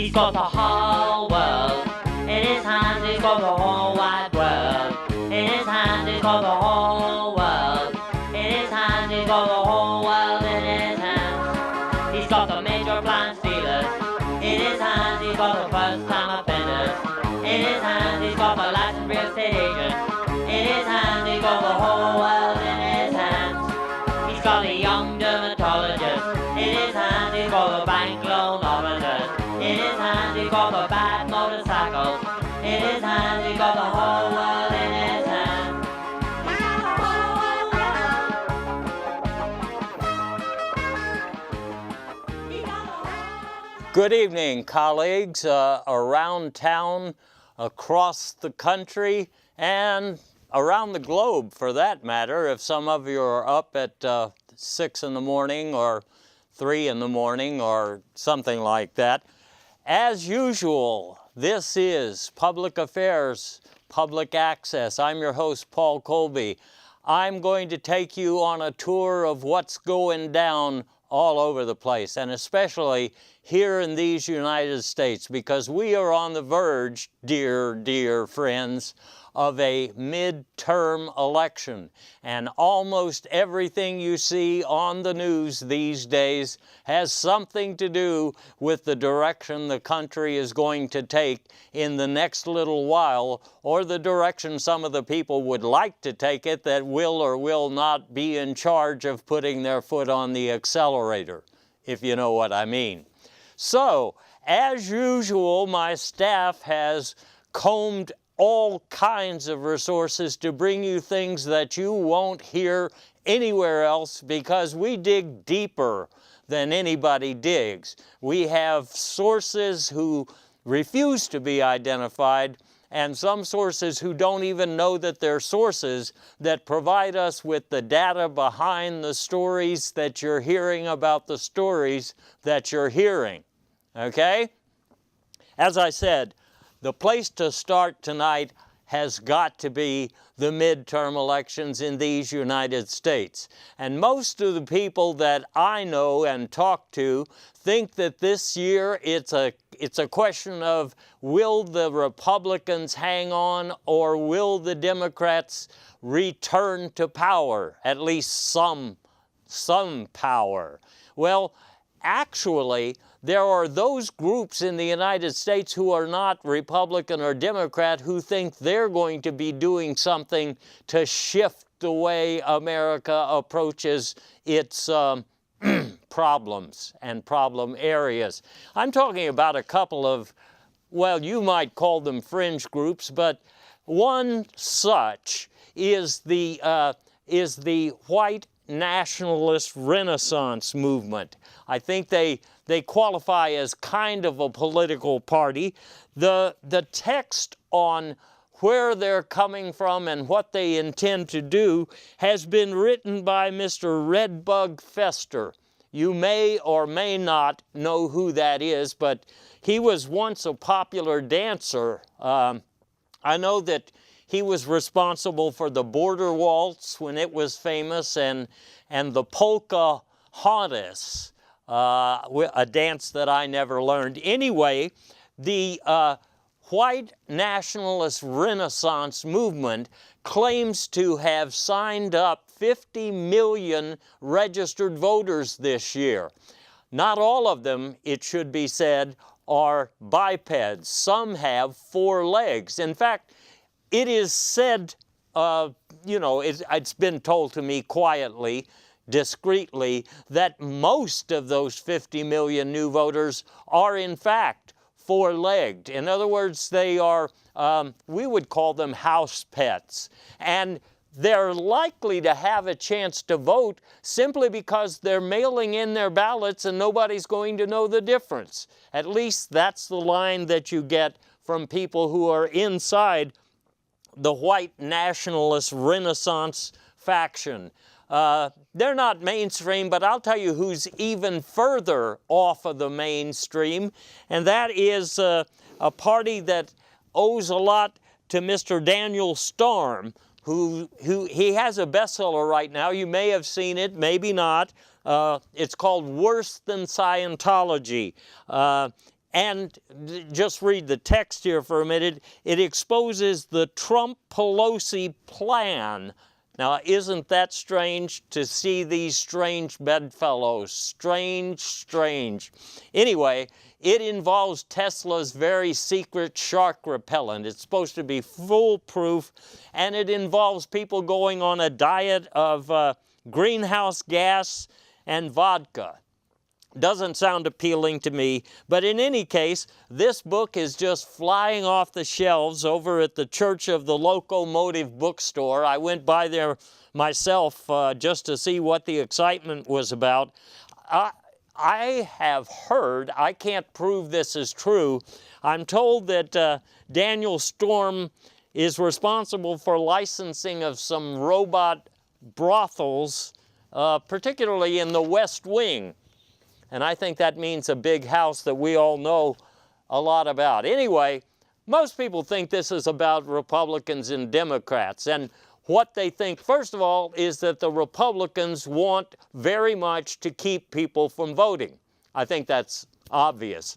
He's got the whole world in his hands. He's got the whole wide world in his hands. He's got the whole world in his hands. He's got the whole world in his hands. He's got the major plan stealers in his hands. He's got the first time offenders in his hands. He's got the licensed real estate agents in his hands. He's got the whole world in his hands. He's got the young dermatologist in his hands. He's got the bank loan officers in his hands. He's got the bad motorcycles in his hands. He's got the whole world in his hands. He's got the whole world. He's got the whole. Good evening, colleagues around town, across the country, and around the globe for that matter. If some of you are up at 6 in the morning or 3 in the morning or something like that. As usual, this is Public Affairs, Public Access. I'm your host, Paul Colby. I'm going to take you on a tour of what's going down all over the place, and especially here in these United States, because we are on the verge, dear friends, of a midterm election. And almost everything you see on the news these days has something to do with the direction the country is going to take in the next little while, or the direction some of the people would like to take it that will or will not be in charge of putting their foot on the accelerator, if you know what I mean. So, as usual, my staff has combed all kinds of resources to bring you things that you won't hear anywhere else, because we dig deeper than anybody digs. We have sources who refuse to be identified, and some sources who don't even know that they're sources, that provide us with the data behind the stories that you're hearing about the stories that you're hearing. Okay? As I said, the place to start tonight has got to be the midterm elections in these United States. And most of the people that I know and talk to think that this year it's a question of, will the Republicans hang on, or will the Democrats return to power, at least some power? Well, actually, there are those groups in the United States who are not Republican or Democrat who think they're going to be doing something to shift the way America approaches its problems and problem areas. I'm talking about a couple of, well, you might call them fringe groups, but one such is the white nationalist Renaissance movement. I think they qualify as kind of a political party. The text on where they're coming from and what they intend to do has been written by Mr. Redbug Fester. You may or may not know who that is, but he was once a popular dancer. I know that he was responsible for the Border Waltz when it was famous, and the Polka Hottis, a dance that I never learned. Anyway, the white nationalist Renaissance movement claims to have signed up 50 million registered voters this year. Not all of them, it should be said, are bipeds. Some have 4 legs. In fact, it is said, it's been told to me quietly, discreetly, that most of those 50 million new voters are in fact 4-legged. In other words, they are, we would call them house pets. And they're likely to have a chance to vote simply because they're mailing in their ballots and nobody's going to know the difference. At least that's the line that you get from people who are inside the white nationalist Renaissance faction. They're not mainstream, but I'll tell you who's even further off of the mainstream, and that is a party that owes a lot to Mr. Daniel Storm, who he has a bestseller right now. You may have seen it, maybe not. It's called Worse Than Scientology. And just read the text here for a minute. It exposes the Trump-Pelosi plan. Now, isn't that strange to see these strange bedfellows? Strange, strange. Anyway, it involves Tesla's very secret shark repellent. It's supposed to be foolproof, and it involves people going on a diet of greenhouse gas and vodka. Doesn't sound appealing to me, but in any case, this book is just flying off the shelves over at the Church of the Locomotive bookstore. I went by there myself just to see what the excitement was about. I have heard, I can't prove this is true, I'm told that Daniel Storm is responsible for licensing of some robot brothels, particularly in the West Wing. And I think that means a big house that we all know a lot about. Anyway, most people think this is about Republicans and Democrats. And what they think, first of all, is that the Republicans want very much to keep people from voting. I think that's obvious.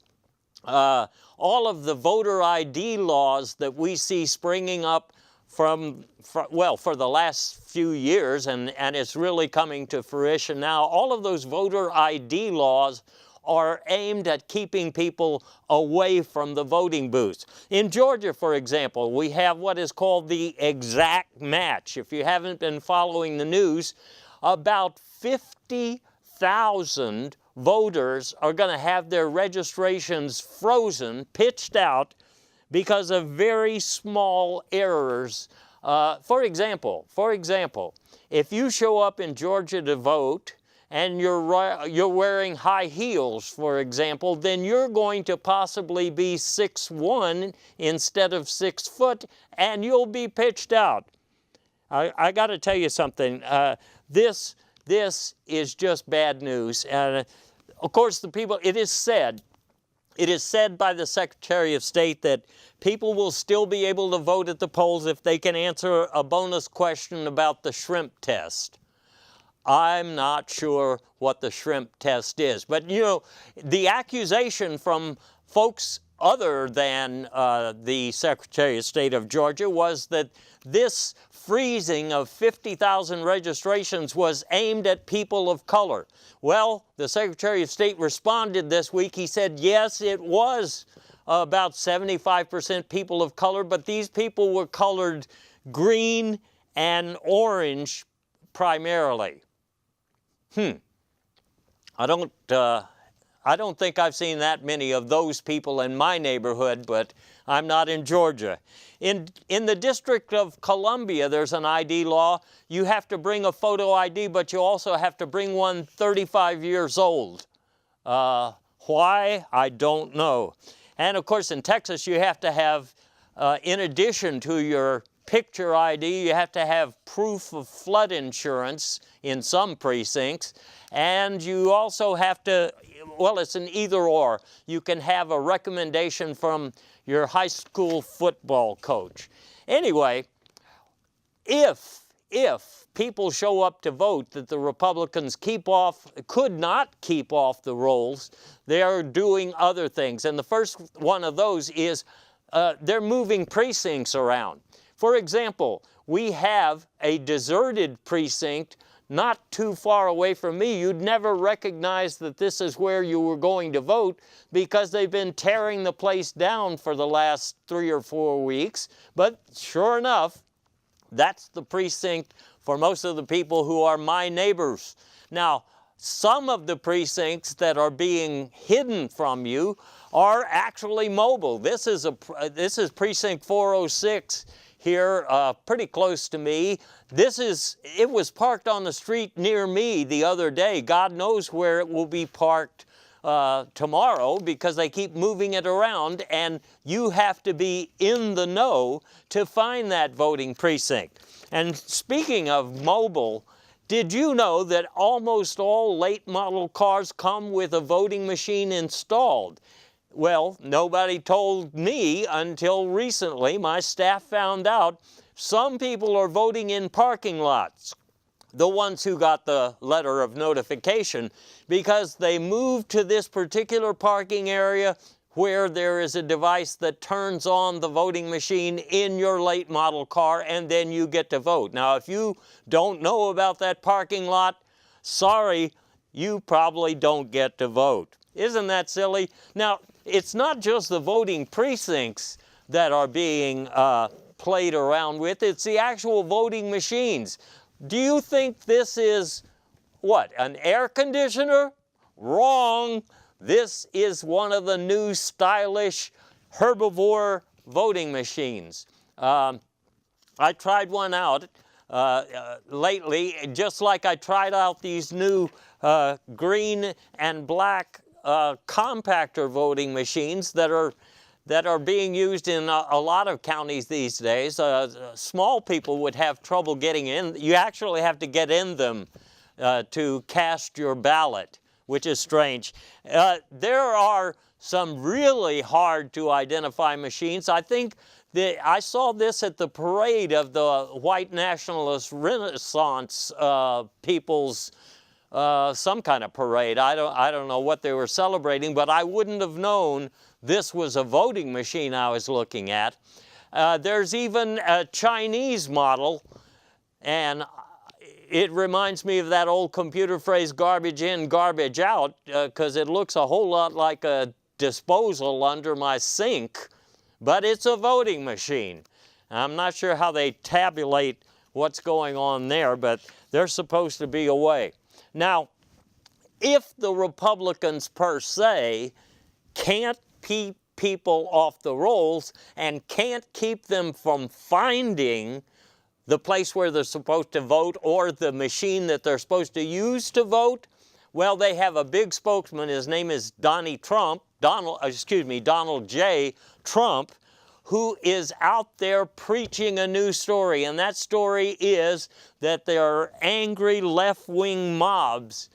All of the voter ID laws that we see springing up for the last few years, and it's really coming to fruition now, all of those voter ID laws are aimed at keeping people away from the voting booths. In Georgia, for example, we have what is called the exact match. If you haven't been following the news, about 50,000 voters are going to have their registrations frozen, pitched out, because of very small errors. For example, if you show up in Georgia to vote and you're wearing high heels, for example, then you're going to possibly be 6'1" instead of 6 foot, and you'll be pitched out. I got to tell you something. This is just bad news. And of course, it is said by the Secretary of State that people will still be able to vote at the polls if they can answer a bonus question about the shrimp test. I'm not sure what the shrimp test is. But, you know, the accusation from folks other than the Secretary of State of Georgia was that this freezing of 50,000 registrations was aimed at people of color. Well, the Secretary of State responded this week. He said, yes, it was about 75% people of color, but these people were colored green and orange primarily. I don't think I've seen that many of those people in my neighborhood, but I'm not in Georgia. In the District of Columbia, there's an ID law. You have to bring a photo ID, but you also have to bring one 35 years old. Why? I don't know. And of course, in Texas, you have to have, in addition to your picture ID, you have to have proof of flood insurance in some precincts. And you also have to, well, it's an either or. You can have a recommendation from your high school football coach. Anyway, if people show up to vote that the Republicans could not keep off the rolls, they are doing other things. And the first one of those is they're moving precincts around. For example, we have a deserted precinct not too far away from me. You'd never recognize that this is where you were going to vote because they've been tearing the place down for the last 3 or 4 weeks. But sure enough, that's the precinct for most of the people who are my neighbors. Now, some of the precincts that are being hidden from you are actually mobile. This is precinct 406 here, pretty close to me. It was parked on the street near me the other day. God knows where it will be parked tomorrow because they keep moving it around, and you have to be in the know to find that voting precinct. And speaking of mobile, did you know that almost all late model cars come with a voting machine installed? Well, nobody told me until recently. My staff found out some people are voting in parking lots, the ones who got the letter of notification, because they moved to this particular parking area where there is a device that turns on the voting machine in your late model car, and then you get to vote. Now, if you don't know about that parking lot, sorry, you probably don't get to vote. Isn't that silly? Now, it's not just the voting precincts that are being played around with, it's the actual voting machines. Do you think this is, what, an air conditioner? Wrong. This is one of the new stylish herbivore voting machines. I tried one out lately, just like I tried out these new green and black compactor voting machines that are being used in a lot of counties these days. Small people would have trouble getting in. You actually have to get in them to cast your ballot, which is strange. There are some really hard to identify machines. I think that I saw this at the parade of the white nationalist Renaissance people's some kind of parade. I don't know what they were celebrating, but I wouldn't have known this was a voting machine I was looking at. There's even a Chinese model, and it reminds me of that old computer phrase, garbage in, garbage out, because it looks a whole lot like a disposal under my sink, but it's a voting machine. I'm not sure how they tabulate what's going on there, but there's supposed to be a way. Now, if the Republicans per se can't keep people off the rolls and can't keep them from finding the place where they're supposed to vote or the machine that they're supposed to use to vote, well, they have a big spokesman. His name is Donald J. Trump, who is out there preaching a new story. And that story is that there are angry left-wing mobs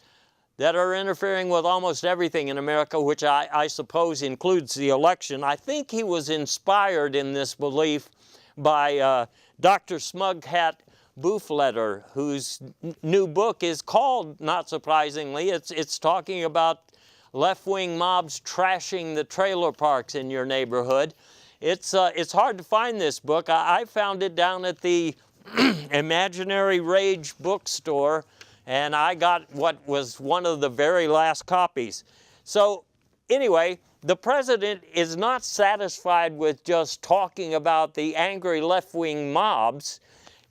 that are interfering with almost everything in America, which I suppose includes the election. I think he was inspired in this belief by Dr. Smughat Boofletter, whose new book is called, not surprisingly, it's talking about left-wing mobs trashing the trailer parks in your neighborhood. It's hard to find this book. I found it down at the Imaginary Rage bookstore, and I got what was one of the very last copies. So anyway, the president is not satisfied with just talking about the angry left-wing mobs.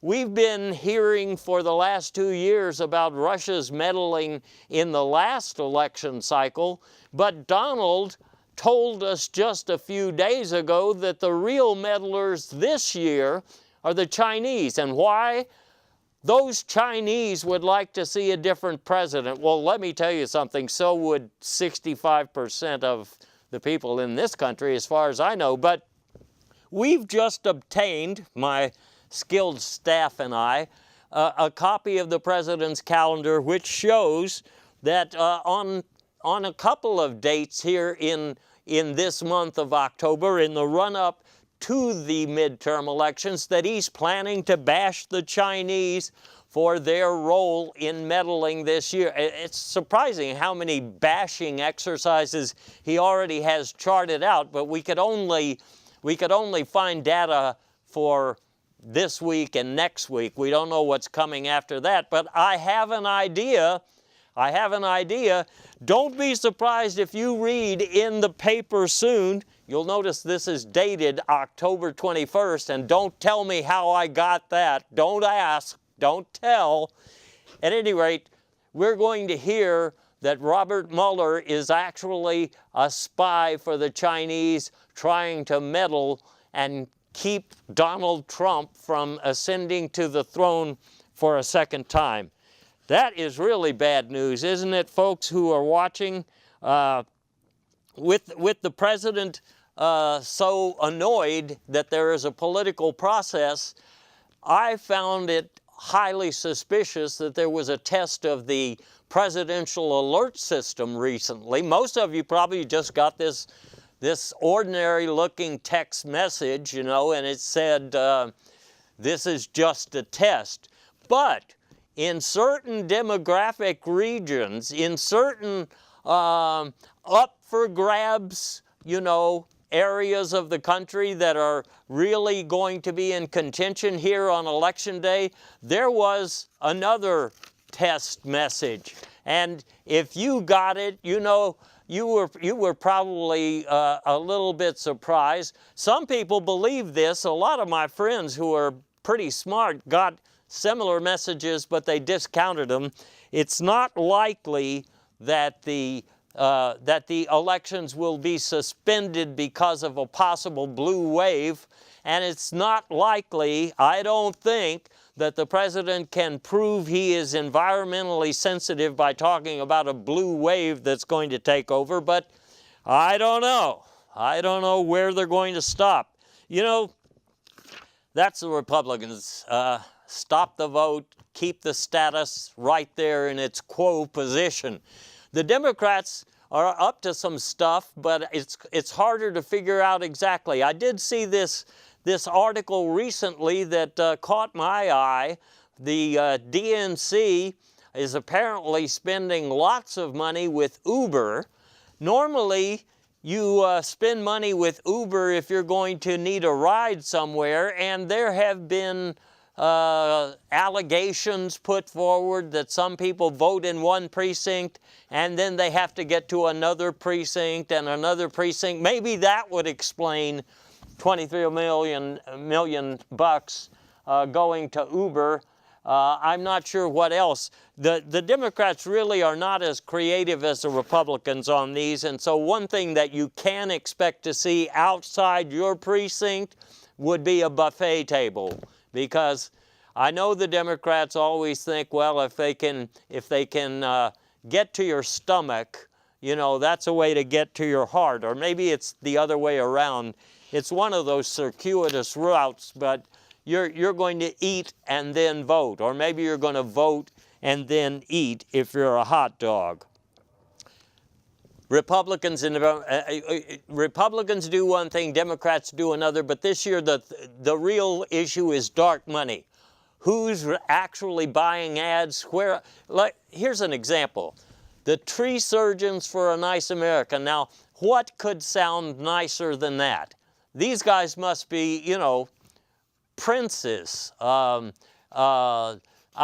We've been hearing for the last 2 years about Russia's meddling in the last election cycle, but Donald told us just a few days ago that the real meddlers this year are the Chinese. And why? Those Chinese would like to see a different president. Well, let me tell you something, so would 65% of the people in this country, as far as I know. But we've just obtained, my skilled staff and I, a copy of the president's calendar, which shows that on a couple of dates here in this month of October, in the run-up to the midterm elections, that he's planning to bash the Chinese for their role in meddling this year. It's surprising how many bashing exercises he already has charted out, but we could only find data for this week and next week. We don't know what's coming after that, but I have an idea. Don't be surprised if you read in the paper soon. You'll notice this is dated October 21st, and don't tell me how I got that. Don't ask, don't tell. At any rate, we're going to hear that Robert Mueller is actually a spy for the Chinese, trying to meddle and keep Donald Trump from ascending to the throne for a second time. That is really bad news, isn't it, folks who are watching? With the president so annoyed that there is a political process, I found it highly suspicious that there was a test of the presidential alert system recently. Most of you probably just got this ordinary-looking text message, you know, and it said, this is just a test. But in certain demographic regions, in certain up-for-grabs you know, areas of the country that are really going to be in contention here on Election Day, there was another test message. And if you got it, you know, you were probably a little bit surprised. Some people believe this. A lot of my friends who are pretty smart got similar messages, but they discounted them. It's not likely that the elections will be suspended because of a possible blue wave, and it's not likely, I don't think, that the president can prove he is environmentally sensitive by talking about a blue wave that's going to take over, but I don't know. I don't know where they're going to stop. You know, that's the Republicans. Stop the vote, keep the status right there in its quo position. The Democrats are up to some stuff, but it's harder to figure out exactly. I did see this article recently that caught my eye. The DNC is apparently spending lots of money with Uber. Normally, you spend money with Uber if you're going to need a ride somewhere, and there have been allegations put forward that some people vote in one precinct and then they have to get to another precinct and another precinct. Maybe that would explain 23 million bucks going to Uber. I'm not sure what else. The Democrats really are not as creative as the Republicans on these, and so one thing that you can expect to see outside your precinct would be a buffet table, because I know the Democrats always think, well, if they can get to your stomach, you know, that's a way to get to your heart, or maybe it's the other way around. It's one of those circuitous routes, but you're going to eat and then vote, or maybe you're going to vote and then eat if you're a hot dog. Republicans do one thing, Democrats do another, but this year the real issue is dark money. Who's actually buying ads? Where? Like, here's an example. The tree surgeons for a nice America. Now, what could sound nicer than that? These guys must be, you know, princes. I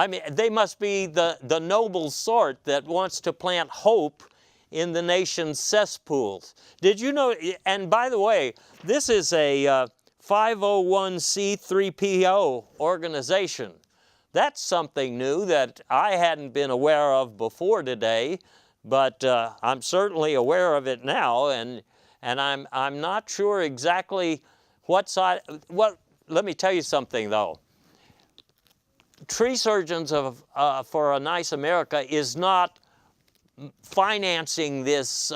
mean, they must be the noble sort that wants to plant hope in the nation's cesspools. Did you know, and by the way, this is a 501c3PO organization. That's something new that I hadn't been aware of before today, but I'm certainly aware of it now, and I'm not sure exactly what side. Well, let me tell you something though. Tree Surgeons for a Nice America is not financing this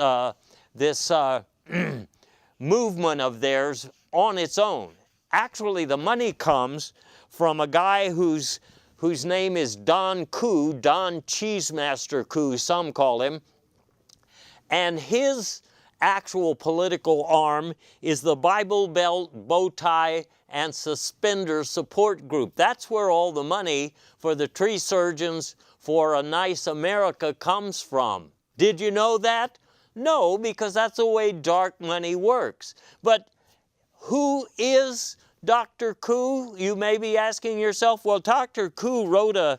movement of theirs on its own. Actually, the money comes from a guy whose name is Don Koo, Don Cheesemaster Koo, some call him, and his actual political arm is the Bible Belt, Bow Tie, and Suspender Support Group. That's where all the money for the Tree Surgeons for a Nice America comes from. Did you know that? No, because that's the way dark money works. But who is Dr. Koo? You may be asking yourself. Well, Dr. Koo wrote a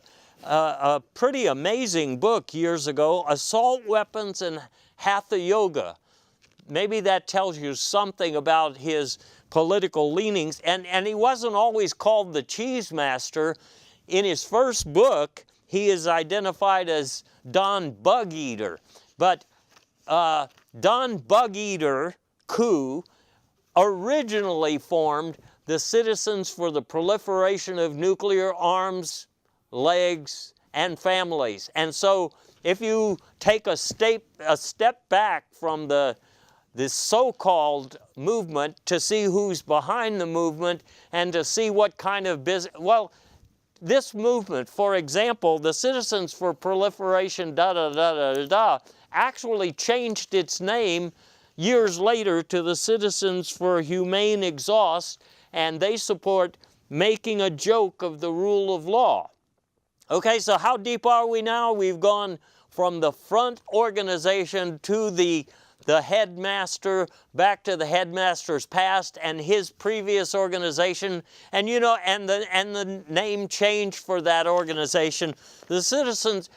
pretty amazing book years ago, Assault Weapons and Hatha Yoga. Maybe that tells you something about his political leanings. And he wasn't always called the Cheese Master. In his first book, he is identified as Don Bug Eater. But Don Bug Eater Koo originally formed the Citizens for the Proliferation of Nuclear Arms, Legs, and Families. And so if you take a step back from this so-called movement to see who's behind the movement and to see what kind of business, well, this movement, for example, the Citizens for Proliferation actually changed its name years later to the Citizens for Humane Exhaust, and they support making a joke of the rule of law. Okay, so how deep are we now? We've gone from the front organization to the the headmaster back to the headmaster's past and his previous organization, and you know, and the name change for that organization. The Citizens,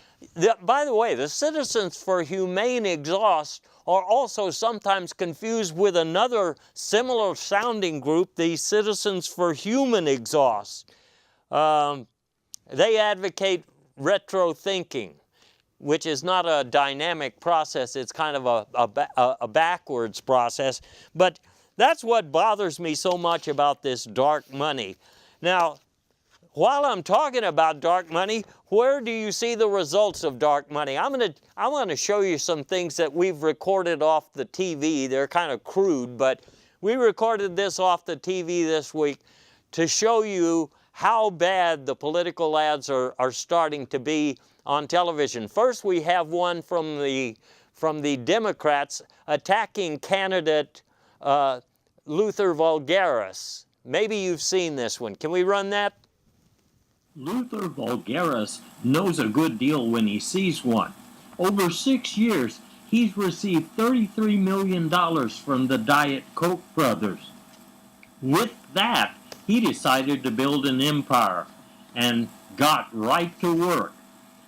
by the way, the Citizens for Humane Exhaust are also sometimes confused with another similar sounding group, the Citizens for Human Exhaust. They advocate retro thinking, which is not a dynamic process. It's kind of a backwards process. But that's what bothers me so much about this dark money. Now, while I'm talking about dark money, where do you see the results of dark money? I want to show you some things that we've recorded off the TV. They're kind of crude, but we recorded this off the TV this week to show you how bad the political ads are starting to be on television. First, we have one from the Democrats attacking candidate Luther Vulgaris. Maybe you've seen this one. Can we run that? Luther Vulgaris knows a good deal when he sees one. Over 6 years, he's received $33 million from the Diet Coke brothers. With that, he decided to build an empire and got right to work.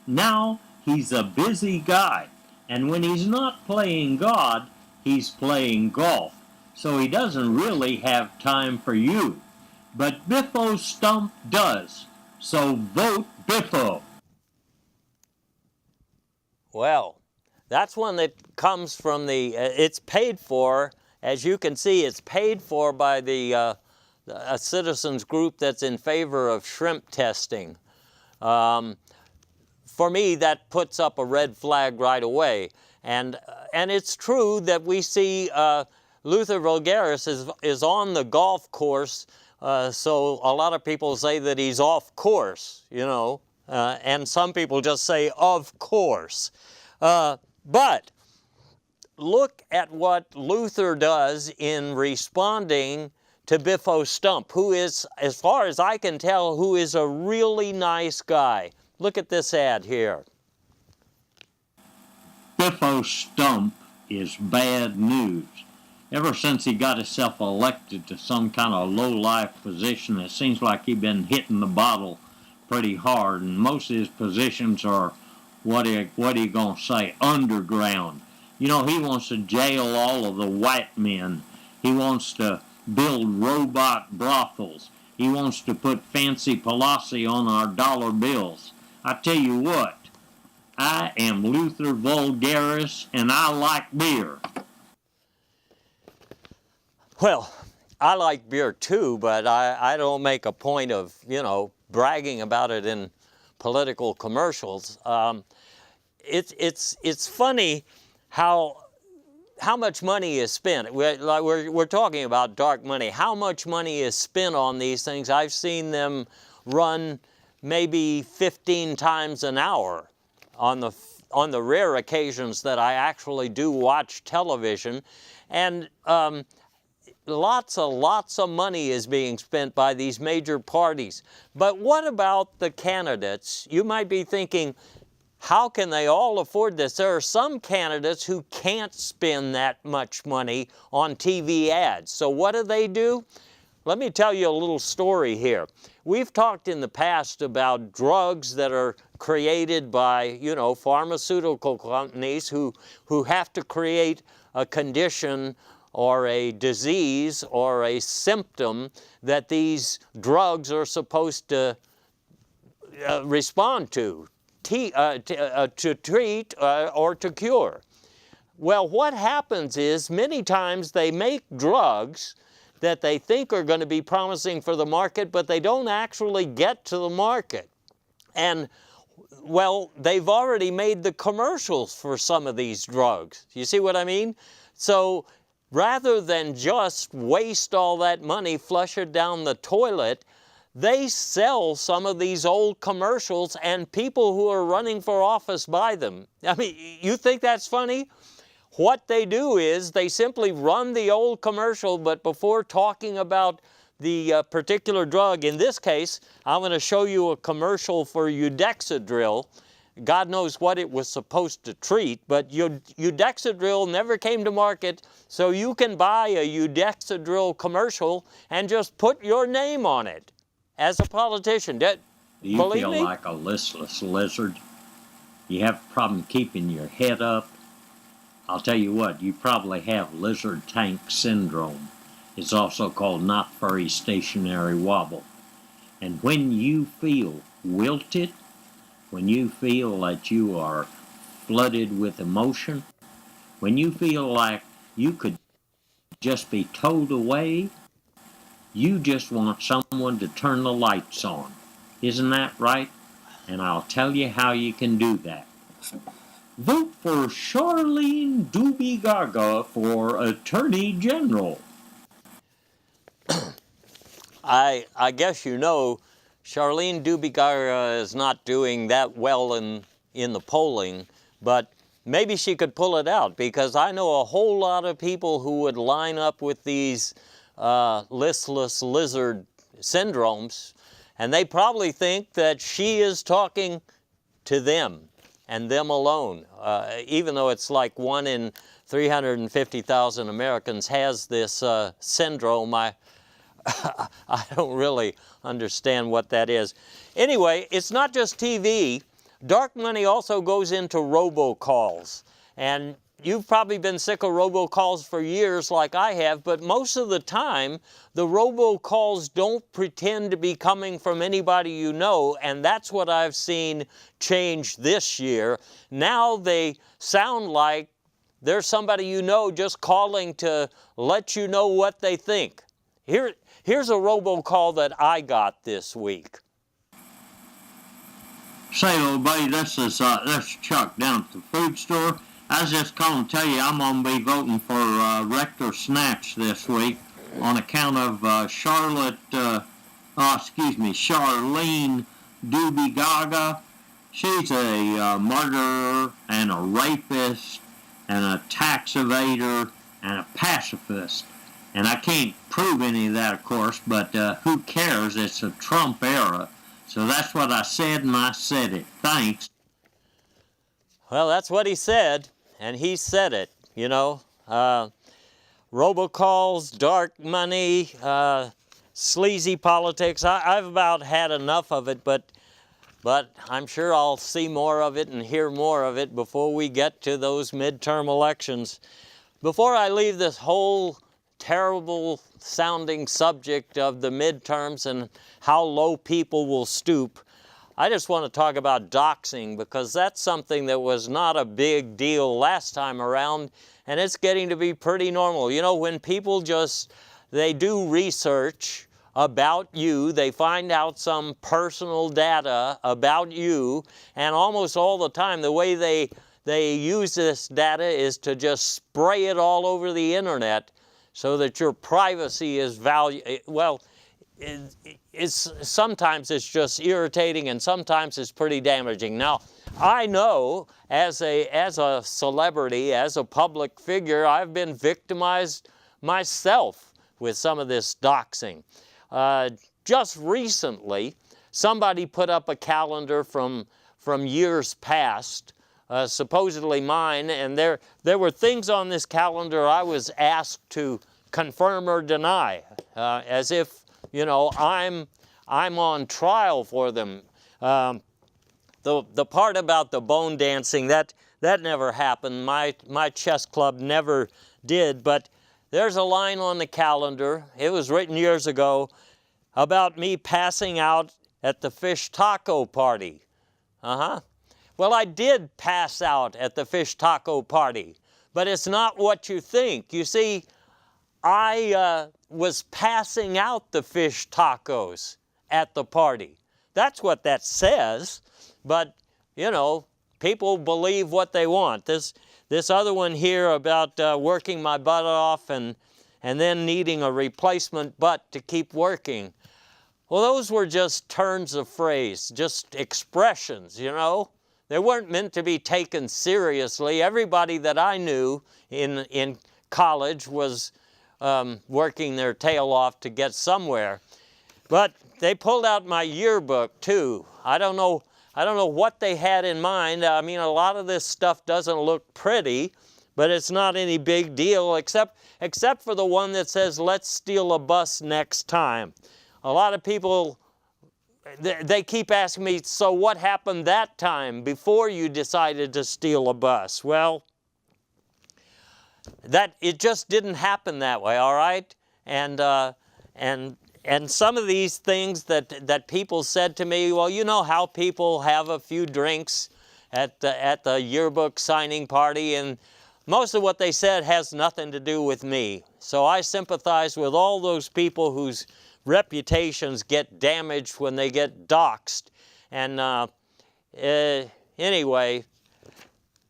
Now, he's a busy guy, and when he's not playing God, he's playing golf. So he doesn't really have time for you. But Biffo Stump does. So vote Biffo. Well, that's one that comes from the, it's paid for, as you can see, it's paid for by a citizens group that's in favor of shrimp testing. For me, that puts up a red flag right away. And it's true that we see Luther Vulgaris is on the golf course. So a lot of people say that he's off course, you know, and some people just say, of course. But look at what Luther does in responding to Biffo Stump, who is, as far as I can tell, who is a really nice guy. Look at this ad here. Biffo Stump is bad news. Ever since he got himself elected to some kind of low-life position, it seems like he's been hitting the bottle pretty hard, and most of his positions are, what he gonna say, underground. You know, he wants to jail all of the white men. He wants to build robot brothels. He wants to put fancy Palazzi on our dollar bills. I tell you what, I am Luther Vulgaris, and I like beer. Well, I like beer too, but I don't make a point of, you know, bragging about it in political commercials. It's funny how much money is spent. We're talking about dark money. How much money is spent on these things? I've seen them run maybe 15 times an hour on the rare occasions that I actually do watch television. And lots of money is being spent by these major parties. But what about the candidates? You might be thinking, how can they all afford this? There are some candidates who can't spend that much money on TV ads. So what do? Let me tell you a little story here. We've talked in the past about drugs that are created by, you know, pharmaceutical companies who have to create a condition or a disease or a symptom that these drugs are supposed to respond to treat or to cure. Well, what happens is many times they make drugs that they think are going to be promising for the market, but they don't actually get to the market. And, well, they've already made the commercials for some of these drugs. You see what I mean? So rather than just waste all that money, flush it down the toilet, they sell some of these old commercials and people who are running for office buy them. I mean, you think that's funny? What they do is they simply run the old commercial, but before talking about the particular drug, in this case, I'm going to show you a commercial for Udexadril. God knows what it was supposed to treat, but Udexadril never came to market, so you can buy a Udexadril commercial and just put your name on it as a politician. Do you Believe feel me? like a listless lizard? You have a problem keeping your head up? I'll tell you what, you probably have lizard tank syndrome. It's also called not very stationary wobble. And when you feel wilted, when you feel that you are flooded with emotion, when you feel like you could just be towed away, you just want someone to turn the lights on. Isn't that right? And I'll tell you how you can do that. Vote for Charlene Doobie Gaga for Attorney General. I guess you know Charlene Doobie Gaga is not doing that well in the polling, but maybe she could pull it out, because I know a whole lot of people who would line up with these listless lizard syndromes, and they probably think that she is talking to them and them alone, even though it's like 1 in 350,000 Americans has this syndrome. I don't really understand what that is. Anyway, it's not just TV. Dark money also goes into robocalls. And you've probably been sick of robocalls for years like I have, but most of the time, the robocalls don't pretend to be coming from anybody you know, and that's what I've seen change this year. Now they sound like there's somebody you know just calling to let you know what they think. Here's a robocall that I got this week. Say, little buddy, this is Chuck down at the food store. I was just calling to tell you I'm going to be voting for Rector Snatch this week on account of Charlene Doobie Gaga. She's a murderer and a rapist and a tax evader and a pacifist. And I can't prove any of that, of course, but who cares? It's a Trump era. So that's what I said, and I said it. Thanks. Well, that's what he said, and he said it, you know. Robocalls, dark money, sleazy politics. I've about had enough of it, but I'm sure I'll see more of it and hear more of it before we get to those midterm elections. Before I leave this whole terrible sounding subject of the midterms and how low people will stoop, I just want to talk about doxing, because that's something that was not a big deal last time around, and it's getting to be pretty normal. You know, when people they do research about you, they find out some personal data about you, and almost all the time the way they use this data is to just spray it all over the internet, so that your privacy is sometimes it's just irritating, and sometimes it's pretty damaging. Now, I know as a celebrity, as a public figure, I've been victimized myself with some of this doxing. Just recently, somebody put up a calendar from years past, supposedly mine, and there were things on this calendar I was asked to confirm or deny, as if, you know, I'm on trial for them. The part about the bone dancing, that never happened. My chess club never did, but there's a line on the calendar, it was written years ago, about me passing out at the fish taco party. Well, I did pass out at the fish taco party, but it's not what you think. You see, I was passing out the fish tacos at the party. That's what that says, but, you know, people believe what they want. This other one here about working my butt off and then needing a replacement butt to keep working. Well, those were just turns of phrase, just expressions, you know. They weren't meant to be taken seriously. Everybody that I knew in college was working their tail off to get somewhere. But they pulled out my yearbook too. I don't know I don't know what they had in mind. I mean, a lot of this stuff doesn't look pretty, but it's not any big deal except for the one that says, let's steal a bus next time. A lot of people, they keep asking me, so what happened that time before you decided to steal a bus? Well, it just didn't happen that way, all right? And some of these things that people said to me, well, you know how people have a few drinks at the yearbook signing party, and most of what they said has nothing to do with me. So I sympathize with all those people whose reputations get damaged when they get doxxed. And anyway,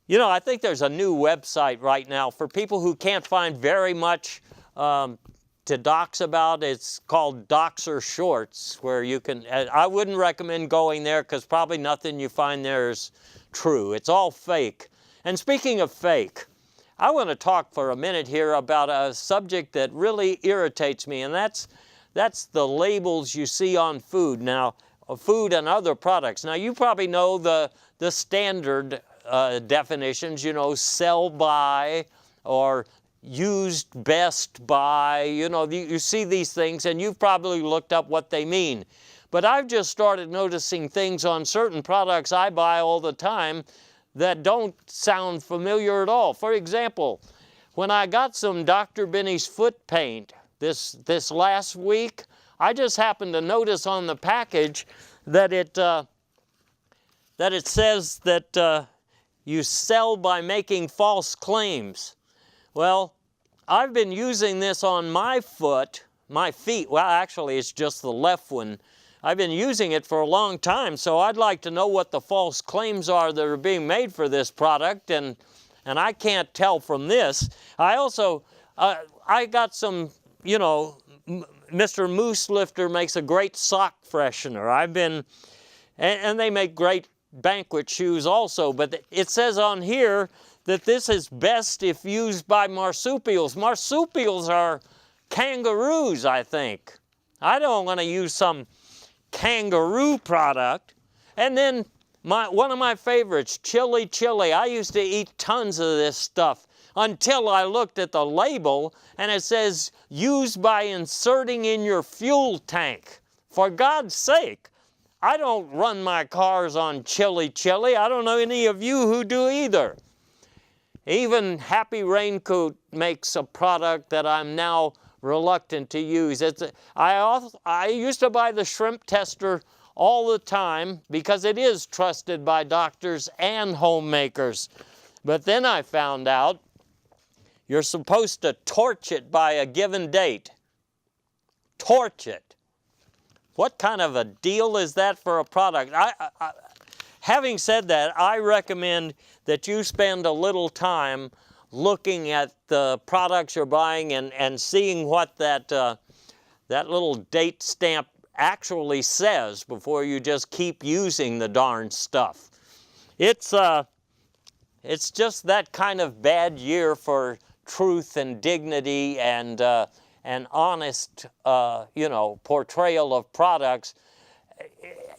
you know, I think there's a new website right now for people who can't find very much to dox about. It's called Doxer Shorts, where you can, I wouldn't recommend going there because probably nothing you find there is true. It's all fake. And speaking of fake, I want to talk for a minute here about a subject that really irritates me, and that's the labels you see on food now, food and other products. Now, you probably know the standard definitions, you know, sell by or used best by, you know, you see these things and you've probably looked up what they mean. But I've just started noticing things on certain products I buy all the time that don't sound familiar at all. For example, when I got some Dr. Benny's foot paint this last week, I just happened to notice on the package that it says that you sell by making false claims. Well, I've been using this on my feet. Well, actually, it's just the left one. I've been using it for a long time, so I'd like to know what the false claims are that are being made for this product, and I can't tell from this. I also, I got some, you know, Mr. Moose Lifter makes a great sock freshener. And they make great banquet shoes also, but it says on here that this is best if used by marsupials. Marsupials are kangaroos, I think. I don't want to use some kangaroo product. And then one of my favorites, chili. I used to eat tons of this stuff until I looked at the label and it says used by inserting in your fuel tank. For God's sake, I don't run my cars on chili. I don't know any of you who do either. Even Happy Raincoat makes a product that I'm now reluctant to use. I used to buy the shrimp tester all the time because it is trusted by doctors and homemakers. But then I found out you're supposed to torch it by a given date. Torch it. What kind of a deal is that for a product? Having said that, I recommend that you spend a little time looking at the products you're buying and seeing what that little date stamp actually says before you just keep using the darn stuff. It's just that kind of bad year for truth and dignity and honest, you know, portrayal of products.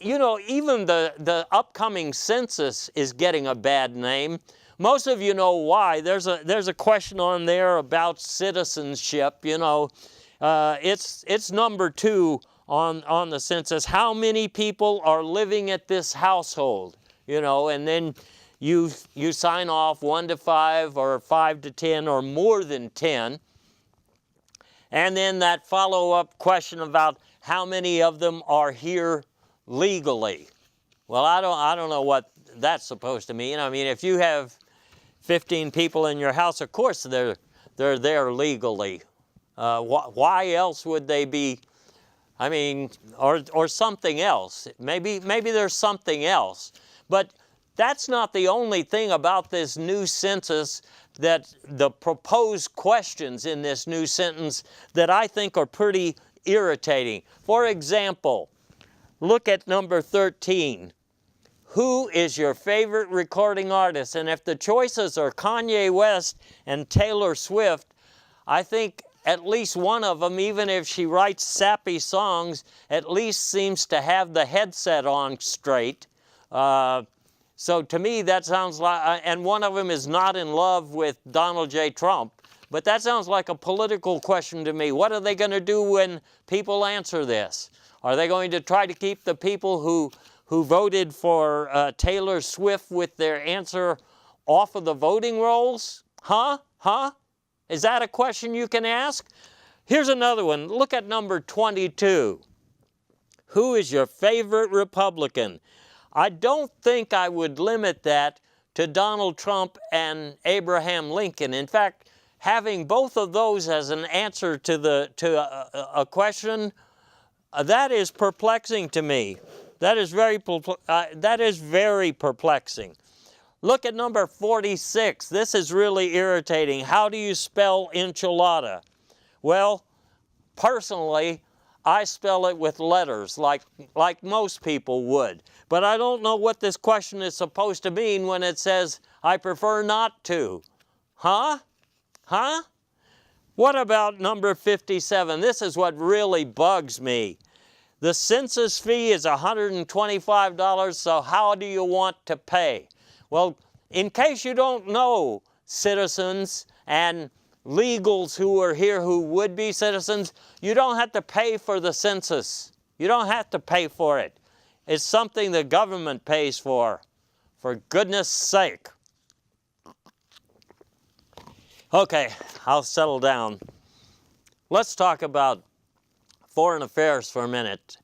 You know, even the upcoming census is getting a bad name. Most of you know why. There's a question on there about citizenship. You know, it's number 2 on the census. How many people are living at this household? You know, and then you sign off 1 to 5 or 5 to 10 or more than 10. And then that follow-up question about how many of them are here legally. Well, I don't know what that's supposed to mean. I mean, if you have 15 people in your house, of course they're there legally. Why else would they be? I mean, or something else. Maybe there's something else. But that's not the only thing about this new census, that the proposed questions in this new sentence that I think are pretty irritating. For example, look at number 13. Who is your favorite recording artist? And if the choices are Kanye West and Taylor Swift, I think at least one of them, even if she writes sappy songs, at least seems to have the headset on straight. So to me, that sounds like, and one of them is not in love with Donald J. Trump, but that sounds like a political question to me. What are they going to do when people answer this? Are they going to try to keep the people who voted for Taylor Swift with their answer off of the voting rolls? Huh? Is that a question you can ask? Here's another one. Look at number 22. Who is your favorite Republican? I don't think I would limit that to Donald Trump and Abraham Lincoln. In fact, having both of those as an answer to a question, that is perplexing to me. That is very perplexing. Look at number 46. This is really irritating. How do you spell enchilada? Well, personally, I spell it with letters like most people would. But I don't know what this question is supposed to mean when it says, I prefer not to. Huh? What about number 57? This is what really bugs me. The census fee is $125, so how do you want to pay? Well, in case you don't know, citizens and legals who are here who would be citizens, you don't have to pay for the census. You don't have to pay for it. It's something the government pays for goodness sake. Okay, I'll settle down. Let's talk about foreign affairs for a minute,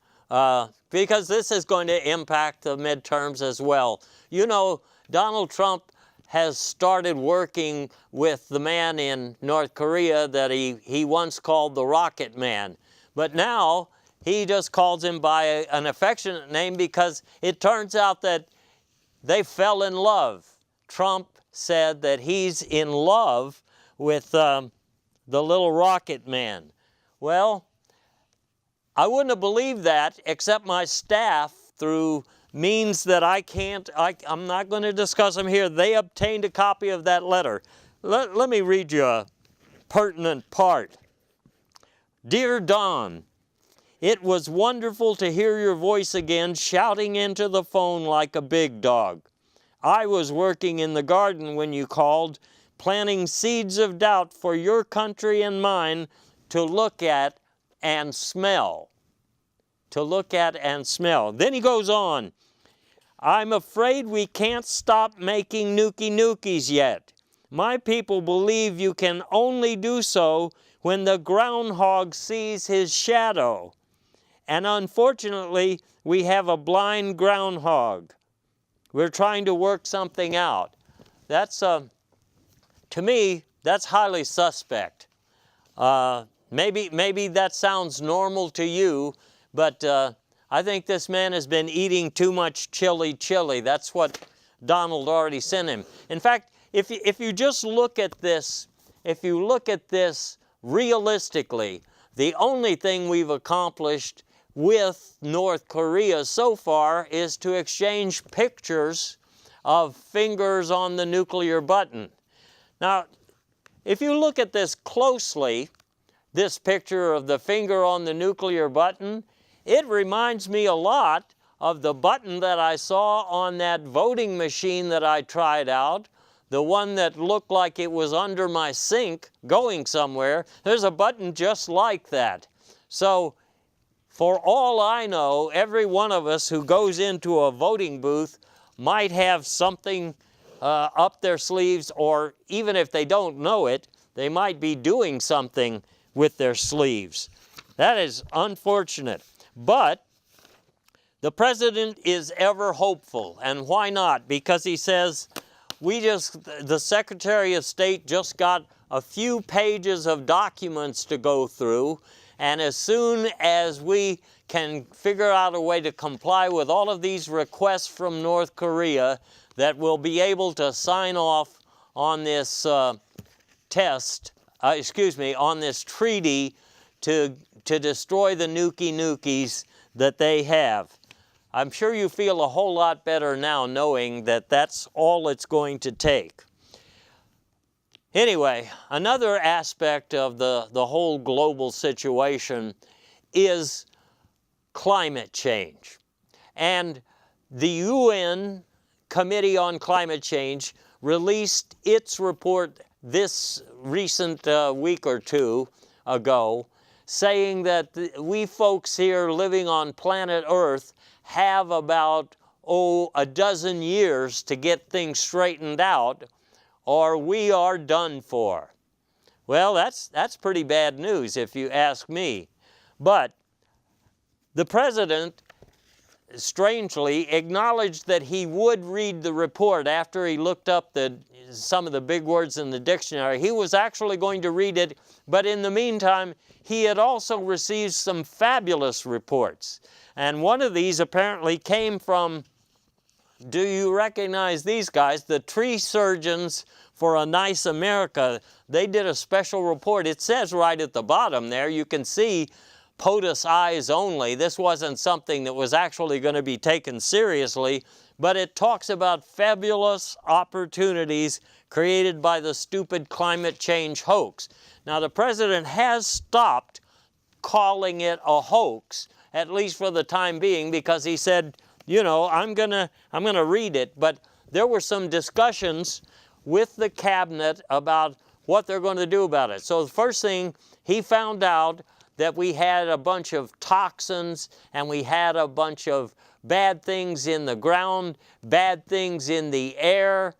because this is going to impact the midterms as well. You know, Donald Trump has started working with the man in North Korea that he once called the Rocket Man. But now he just calls him by an affectionate name because it turns out that they fell in love. Trump said that he's in love with the little Rocket Man. Well, I wouldn't have believed that except my staff, through means that I'm not going to discuss them here. They obtained a copy of that letter. Let me read you a pertinent part. Dear Don, it was wonderful to hear your voice again shouting into the phone like a big dog. I was working in the garden when you called, planting seeds of doubt for your country and mine to look at and smell. To look at and smell. Then he goes on. I'm afraid we can't stop making nookies yet. My people believe you can only do so when the groundhog sees his shadow. And unfortunately, we have a blind groundhog. We're trying to work something out. That's, to me, that's highly suspect. Maybe that sounds normal to you, but I think this man has been eating too much chili. That's what Donald already sent him. In fact, if you just look at this, realistically, the only thing we've accomplished with North Korea so far is to exchange pictures of fingers on the nuclear button. Now, if you look at this closely, this picture of the finger on the nuclear button, it reminds me a lot of the button that I saw on that voting machine that I tried out, the one that looked like it was under my sink going somewhere. There's a button just like that. So, for all I know, every one of us who goes into a voting booth might have something up their sleeves, or even if they don't know it, they might be doing something with their sleeves. That is unfortunate. But the president is ever hopeful, and why not? Because he says, the Secretary of State just got a few pages of documents to go through, and as soon as we can figure out a way to comply with all of these requests from North Korea, that we'll be able to sign off on this on this treaty to destroy the nookies that they have. I'm sure you feel a whole lot better now knowing that that's all it's going to take. Anyway, another aspect of the whole global situation is climate change. And the UN Committee on Climate Change released its report this recent week or two ago, saying that we folks here living on planet Earth have about, a dozen years to get things straightened out, or we are done for. Well, that's pretty bad news if you ask me. But the president, strangely, acknowledged that he would read the report after he looked up some of the big words in the dictionary. He was actually going to read it, but in the meantime, he had also received some fabulous reports. And one of these apparently came from, do you recognize these guys? The Tree Surgeons for a Nice America. They did a special report. It says right at the bottom there, you can see POTUS eyes only. This wasn't something that was actually going to be taken seriously, but it talks about fabulous opportunities created by the stupid climate change hoax. Now, the president has stopped calling it a hoax, at least for the time being, because he said, you know, I'm gonna read it. But there were some discussions with the cabinet about what they're going to do about it. So the first thing, he found out that we had a bunch of toxins and we had a bunch of bad things in the ground, bad things in the air.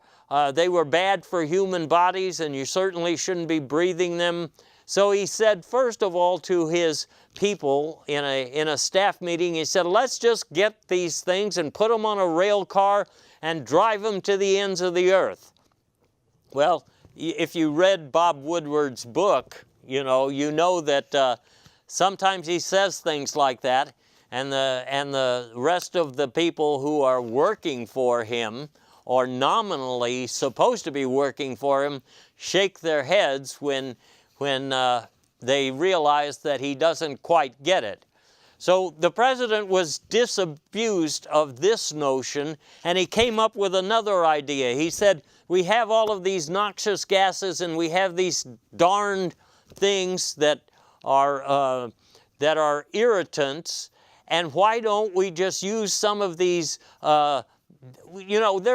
They were bad for human bodies, and you certainly shouldn't be breathing them. So he said, first of all, to his people in a staff meeting, he said, let's just get these things and put them on a rail car and drive them to the ends of the earth. Well, if you read Bob Woodward's book, you know that sometimes he says things like that, and the rest of the people who are working for him, or nominally supposed to be working for him, shake their heads when they realize that he doesn't quite get it. So the president was disabused of this notion, and he came up with another idea. He said, we have all of these noxious gases, and we have these darned things that are irritants, and why don't we just use some of these, there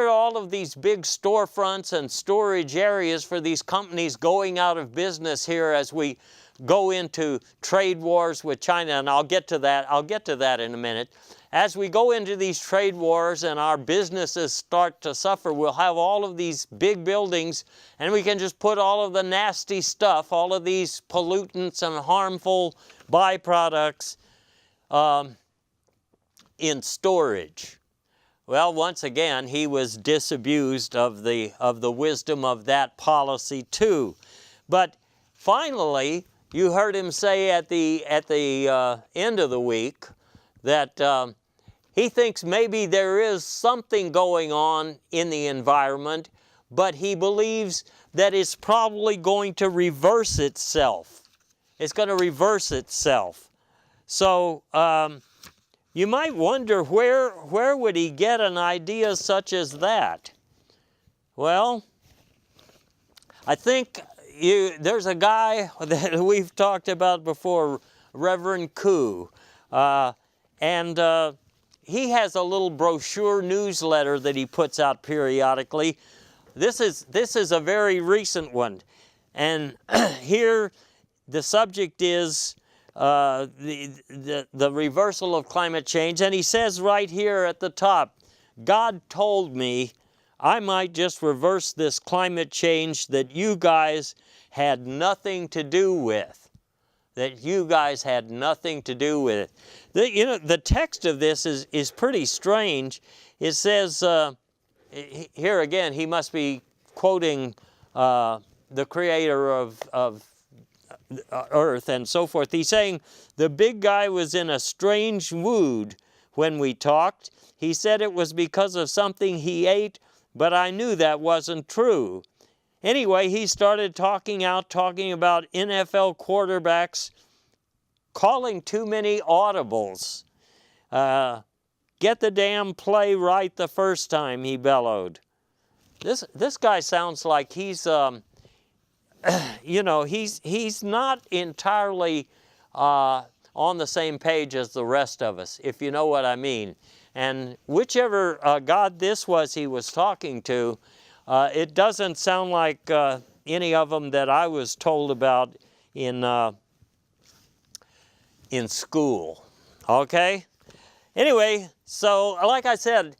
are all of these big storefronts and storage areas for these companies going out of business here as we go into trade wars with China, and I'll get to that in a minute. As we go into these trade wars and our businesses start to suffer, we'll have all of these big buildings, and we can just put all of the nasty stuff, all of these pollutants and harmful byproducts in storage. Well, once again, he was disabused of the wisdom of that policy too. But finally, you heard him say at the end of the week that he thinks maybe there is something going on in the environment, but he believes that it's probably going to reverse itself. It's going to reverse itself. So you might wonder where would he get an idea such as that? Well, I think there's a guy that we've talked about before, Reverend Koo, and he has a little brochure newsletter that he puts out periodically. This is a very recent one, and here the subject is the reversal of climate change, and he says right here at the top, God told me I might just reverse this climate change that you guys had nothing to do with. That you guys had nothing to do with it. The text of this is pretty strange. It says, here again, he must be quoting the creator of Earth and so forth. He's saying, the big guy was in a strange mood when we talked. He said it was because of something he ate, but I knew that wasn't true. Anyway, he started talking about NFL quarterbacks calling too many audibles. Get the damn play right the first time, he bellowed. This guy sounds like he's, he's not entirely on the same page as the rest of us, if you know what I mean. And whichever God this was he was talking to, it doesn't sound like any of them that I was told about in school. Okay? Anyway, so like I said,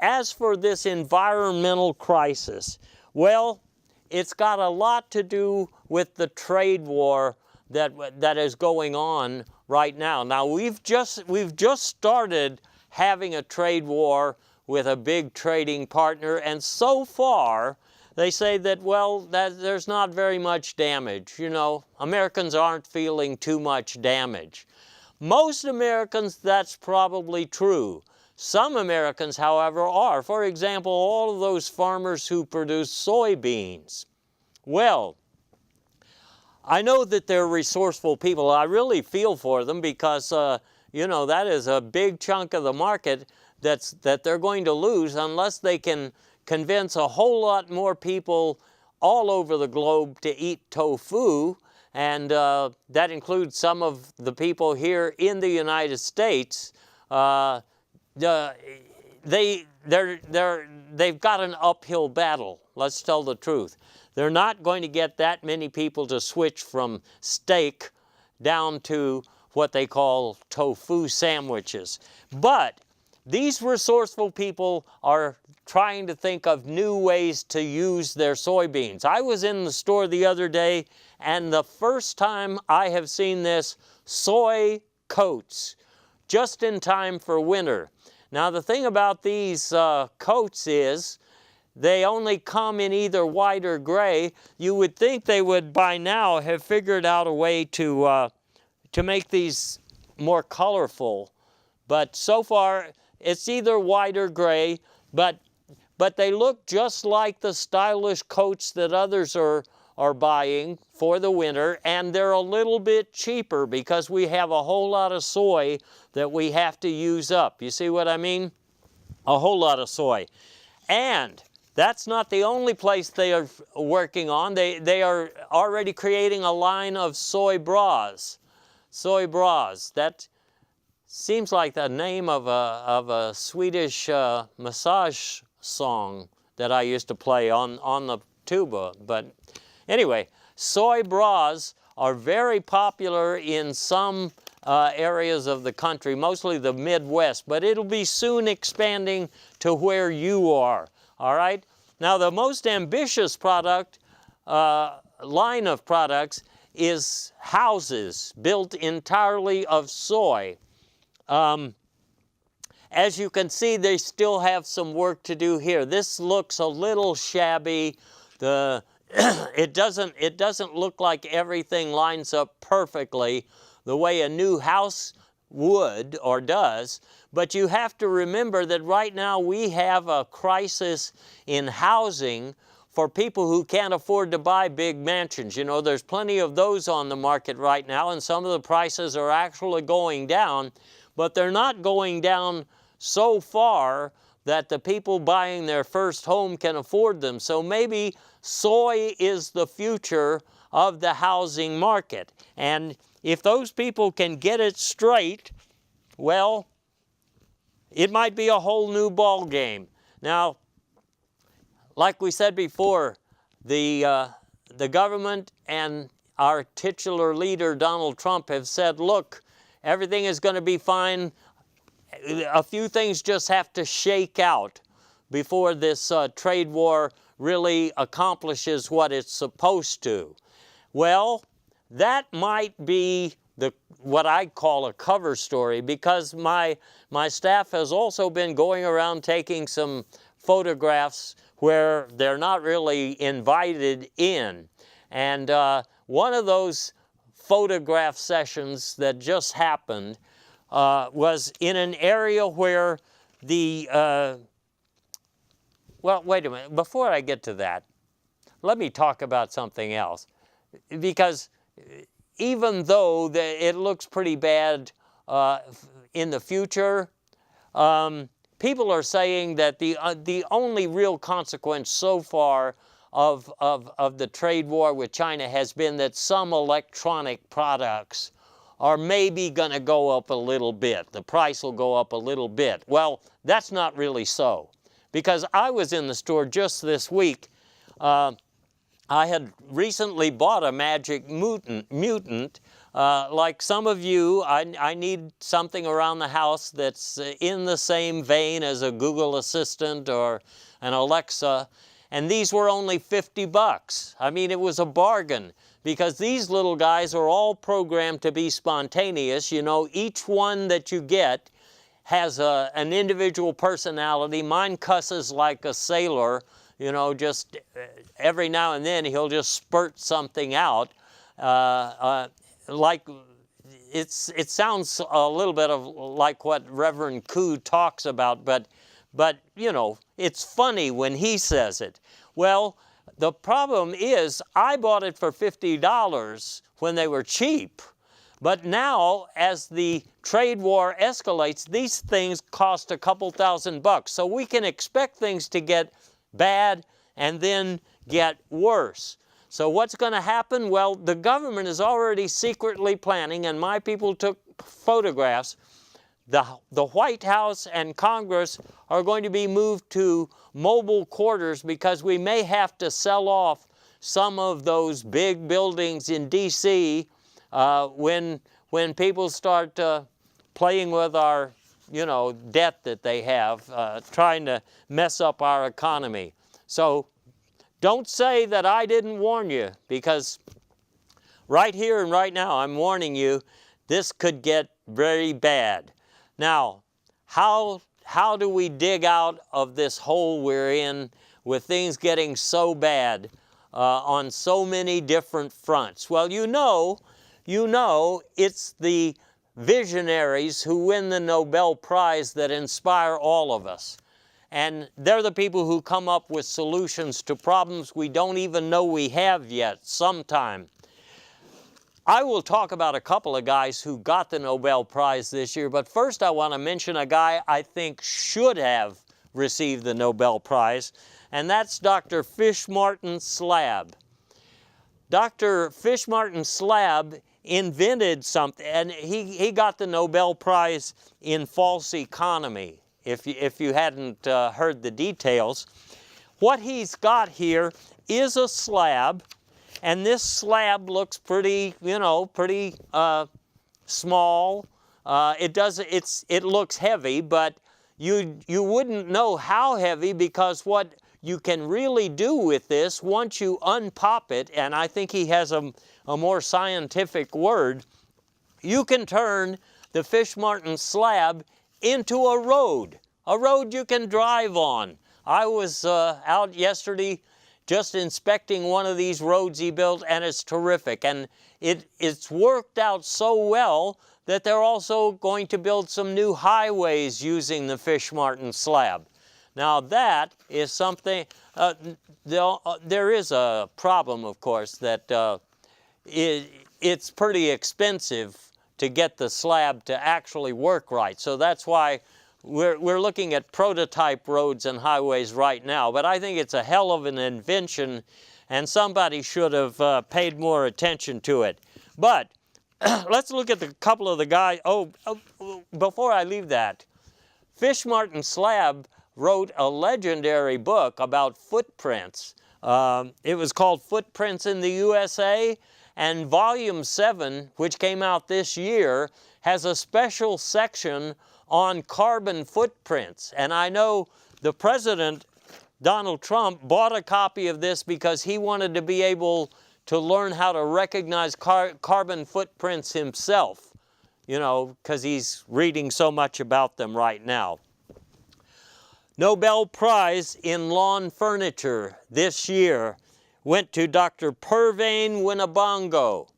as for this environmental crisis, well, it's got a lot to do with the trade war that is going on right now. Now we've just started having a trade war with a big trading partner, and so far they say that, well, that there's not very much damage. You know, Americans aren't feeling too much damage. Most Americans, that's probably true. Some Americans, however, are. For example, all of those farmers who produce soybeans. Well, I know that they're resourceful people. I really feel for them because, you know, that is a big chunk of the market that they're going to lose unless they can convince a whole lot more people all over the globe to eat tofu. And that includes some of the people here in the United States. They've got an uphill battle, let's tell the truth. They're not going to get that many people to switch from steak down to what they call tofu sandwiches. But these resourceful people are trying to think of new ways to use their soybeans. I was in the store the other day, and the first time I have seen this, soy coats, just in time for winter. Now the thing about these coats is they only come in either white or gray. You would think they would by now have figured out a way to make these more colorful, but so far it's either white or gray, but they look just like the stylish coats that others are buying for the winter, and they're a little bit cheaper because we have a whole lot of soy that we have to use up. You see what I mean? A whole lot of soy. And that's not the only place they are working on. They are already creating a line of soy bras. Soy bras. That seems like the name of a Swedish massage song that I used to play on the tuba. But anyway, soy bras are very popular in some areas of the country, mostly the Midwest, but it'll be soon expanding to where you are. All right? Now, the most ambitious product, line of products is houses built entirely of soy. As you can see, they still have some work to do here. This looks a little shabby. It doesn't look like everything lines up perfectly the way a new house would or does, but you have to remember that right now we have a crisis in housing for people who can't afford to buy big mansions. You know, there's plenty of those on the market right now, and some of the prices are actually going down, but they're not going down so far that the people buying their first home can afford them. So maybe soy is the future of the housing market. And if those people can get it straight, well, it might be a whole new ball game. Now, like we said before, the government and our titular leader, Donald Trump, have said, look, everything is going to be fine. A few things just have to shake out before this trade war really accomplishes what it's supposed to. Well, that might be what I call a cover story, because my staff has also been going around taking some photographs where they're not really invited in. And one of those photograph sessions that just happened was in an area where well, wait a minute. Before I get to that, let me talk about something else. Because even though it looks pretty bad in the future, people are saying that the only real consequence so far of the trade war with China has been that some electronic products are maybe going to go up a little bit. The price will go up a little bit. Well, that's not really so. Because I was in the store just this week. I had recently bought a Magic Mutant. Like some of you, I need something around the house that's in the same vein as a Google Assistant or an Alexa. And these were only 50 bucks. I mean, it was a bargain because these little guys are all programmed to be spontaneous. You know, each one that you get has an individual personality. Mine cusses like a sailor, you know, just every now and then he'll just spurt something out. Like it sounds a little bit of like what Reverend Koo talks about, but you know, it's funny when he says it. Well, the problem is I bought it for $50 when they were cheap. But now, as the trade war escalates, these things cost a couple $1,000. So we can expect things to get bad and then get worse. So what's going to happen? Well, the government is already secretly planning, and my people took photographs. The White House and Congress are going to be moved to mobile quarters because we may have to sell off some of those big buildings in D.C. When people start playing with our, you know, debt that they have, trying to mess up our economy. So don't say that I didn't warn you, because right here and right now I'm warning you, this could get very bad. Now, how do we dig out of this hole we're in with things getting so bad on so many different fronts? Well, you know it's the visionaries who win the Nobel Prize that inspire all of us. And they're the people who come up with solutions to problems we don't even know we have yet sometime. I will talk about a couple of guys who got the Nobel Prize this year, but first I want to mention a guy I think should have received the Nobel Prize, and that's Dr. Fish-Martin-Slab. Dr. Fish-Martin-Slab invented something, and he got the Nobel Prize in false economy, if you hadn't heard the details. What he's got here is a slab, and this slab looks pretty, you know, pretty small. It looks heavy, but you wouldn't know how heavy, because what you can really do with this, once you unpop it, and I think he has a more scientific word, you can turn the Fish-Martin slab into a road you can drive on. I was out yesterday just inspecting one of these roads he built, and it's terrific. And it's worked out so well that they're also going to build some new highways using the Fish-Martin slab. Now that is something, there is a problem, of course, that it's pretty expensive to get the slab to actually work right. So that's why we're looking at prototype roads and highways right now. But I think it's a hell of an invention, and somebody should have paid more attention to it. But let's look at a couple of the guys. Before I leave that, Fish-Martin Slab wrote a legendary book about footprints. It was called Footprints in the USA, and Volume 7, which came out this year, has a special section on carbon footprints. And I know the President, Donald Trump, bought a copy of this because he wanted to be able to learn how to recognize carbon footprints himself, you know, because he's reading so much about them right now. Nobel Prize in Lawn Furniture this year went to Dr. Pervane Winabongo.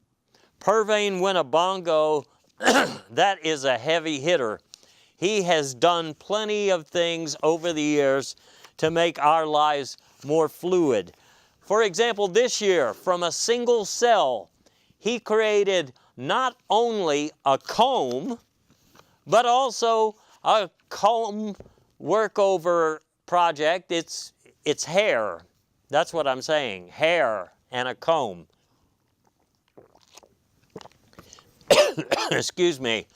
Pervane Winabongo, that is a heavy hitter. He has done plenty of things over the years to make our lives more fluid. For example, this year, from a single cell, he created not only a comb, but also a comb workover project. It's hair. That's what I'm saying, hair and a comb. excuse me,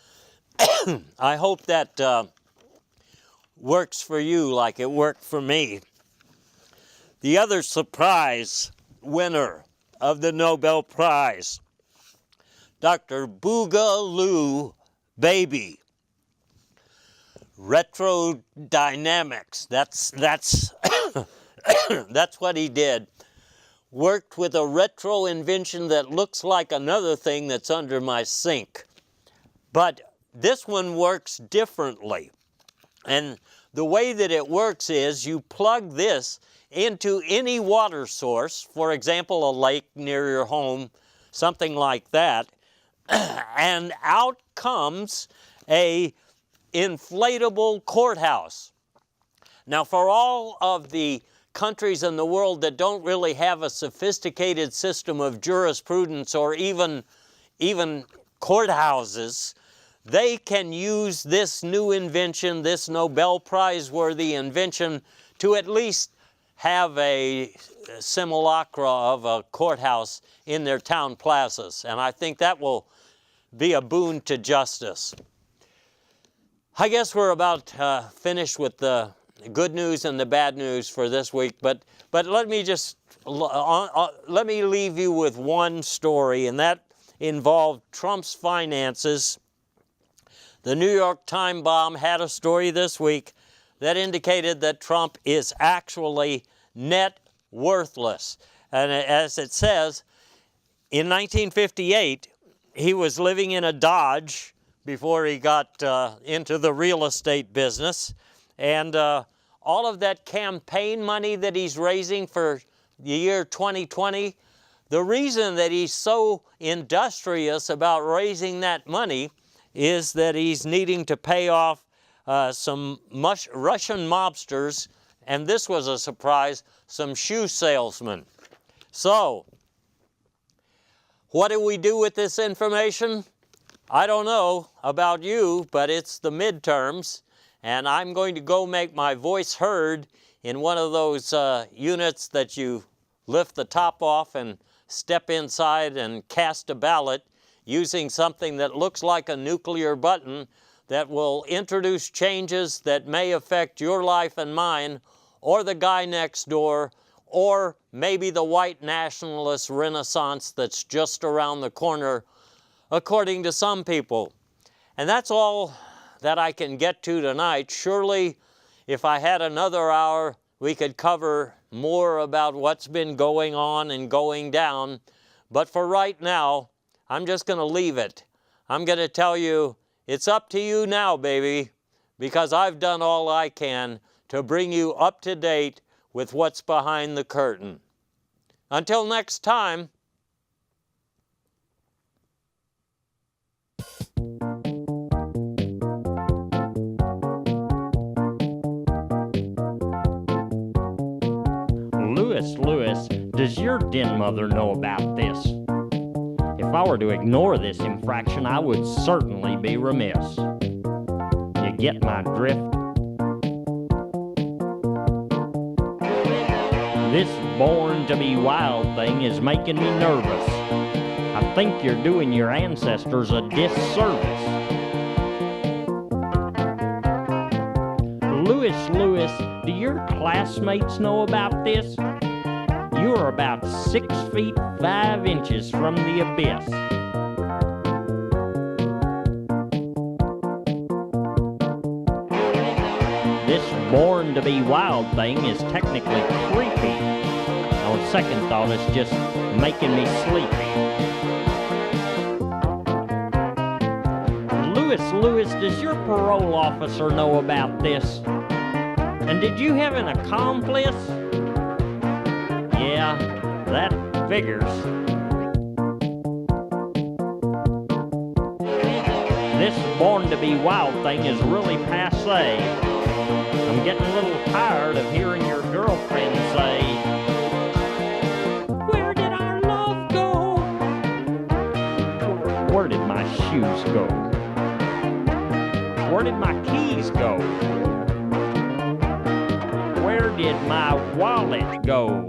I hope that works for you like it worked for me. The other surprise winner of the Nobel Prize, Dr. Boogaloo Baby. Retrodynamics, that's that's what he did. Worked with a retro invention that looks like another thing that's under my sink. But this one works differently. And the way that it works is you plug this into any water source, for example, a lake near your home, something like that, and out comes a inflatable courthouse. Now, for all of the countries in the world that don't really have a sophisticated system of jurisprudence or even courthouses, they can use this new invention, this Nobel Prize-worthy invention, to at least have a simulacra of a courthouse in their town plazas. And I think that will be a boon to justice. I guess we're about finished with the good news and the bad news for this week, but let me just let me leave you with one story, and that involved Trump's finances. The New York Times bomb had a story this week that indicated that Trump is actually net worthless. And as it says, in 1958, he was living in a Dodge before he got into the real estate business. And all of that campaign money that he's raising for the year 2020, the reason that he's so industrious about raising that money is that he's needing to pay off some Russian mobsters, and this was a surprise, some shoe salesmen. So, what do we do with this information? I don't know about you, but it's the midterms, and I'm going to go make my voice heard in one of those units that you lift the top off and step inside and cast a ballot using something that looks like a nuclear button that will introduce changes that may affect your life and mine, or the guy next door, or maybe the white nationalist renaissance that's just around the corner, according to some people. And that's all that I can get to tonight. Surely, if I had another hour, we could cover more about what's been going on and going down. But for right now, I'm just going to leave it. I'm going to tell you, it's up to you now, baby, because I've done all I can to bring you up to date with what's behind the curtain. Until next time. Louis, does your den mother know about this? If I were to ignore this infraction, I would certainly be remiss. You get my drift? This born-to-be-wild thing is making me nervous. I think you're doing your ancestors a disservice. Louis, do your classmates know about this? You're about 6 feet 5 inches from the abyss. This born-to-be-wild thing is technically creepy. On second thought, it's just making me sleepy. Louis, does your parole officer know about this? And did you have an accomplice? Yeah, that figures. This born-to-be-wild thing is really passé. I'm getting a little tired of hearing your girlfriend say, "Where did our love go?" Where did my shoes go? Where did my keys go? Where did my wallet go?